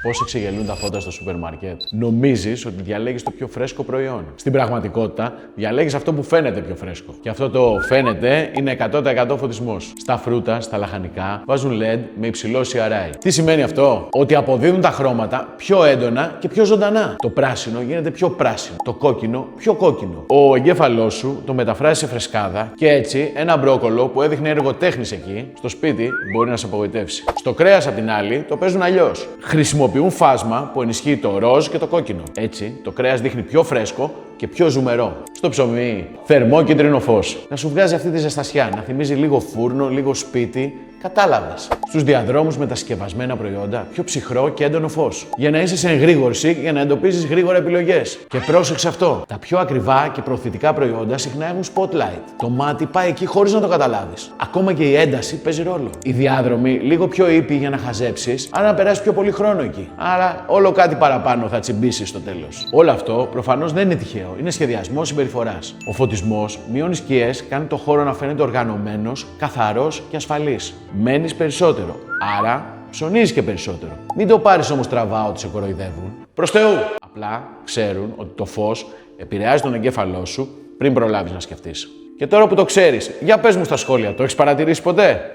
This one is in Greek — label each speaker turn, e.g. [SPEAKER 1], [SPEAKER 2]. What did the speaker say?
[SPEAKER 1] Πώς εξεγελούν τα φώτα στο σούπερ μάρκετ? Νομίζεις ότι διαλέγεις το πιο φρέσκο προϊόν. Στην πραγματικότητα, διαλέγεις αυτό που φαίνεται πιο φρέσκο. Και αυτό το φαίνεται είναι 100% φωτισμός. Στα φρούτα, στα λαχανικά, βάζουν LED με υψηλό CRI. Τι σημαίνει αυτό? Ότι αποδίδουν τα χρώματα πιο έντονα και πιο ζωντανά. Το πράσινο γίνεται πιο πράσινο. Το κόκκινο πιο κόκκινο. Ο εγκέφαλός σου το μεταφράζει σε φρεσκάδα και έτσι ένα μπρόκολο που έδειχνε έργο τέχνης εκεί, στο σπίτι μπορεί να σε απογοητεύσει. Στο κρέας, απ' την άλλη, το παίζουν αλλιώς. Χρησιμοποιούν φάσμα που ενισχύει το ροζ και το κόκκινο. Έτσι, το κρέας δείχνει πιο φρέσκο και πιο ζουμερό. Στο ψωμί, θερμό κίτρινο φως. Να σου βγάζει αυτή τη ζεστασιά, να θυμίζει λίγο φούρνο, λίγο σπίτι. Κατάλαβες. Στους διαδρόμους με τα συσκευασμένα προϊόντα, πιο ψυχρό και έντονο φως. Για να είσαι σε εγρήγορση και για να εντοπίζεις γρήγορα επιλογές. Και πρόσεξε αυτό. Τα πιο ακριβά και προωθητικά προϊόντα συχνά έχουν spotlight. Το μάτι πάει εκεί χωρίς να το καταλάβεις. Ακόμα και η ένταση παίζει ρόλο. Οι διάδρομοι λίγο πιο ήπιοι για να χαζέψεις, άρα να περάσεις πιο πολύ χρόνο εκεί. Άρα όλο κάτι παραπάνω θα τσιμπήσεις στο τέλος. Όλο αυτό προφανώς δεν είναι τυχαίο. Είναι σχεδιασμός συμπεριφοράς. Ο φωτισμός μειώνει σκιές, κάνει το χώρο να φαίνεται οργανωμένος, καθαρός και ασφαλής. Μένεις περισσότερο. Άρα ψωνίζεις και περισσότερο. Μην το πάρεις όμως στραβά ότι σε κοροϊδεύουν. Προς Θεού! Απλά ξέρουν ότι το φως επηρεάζει τον εγκέφαλό σου πριν προλάβεις να σκεφτείς. Και τώρα που το ξέρεις, για πες μου στα σχόλια, το έχεις παρατηρήσει ποτέ?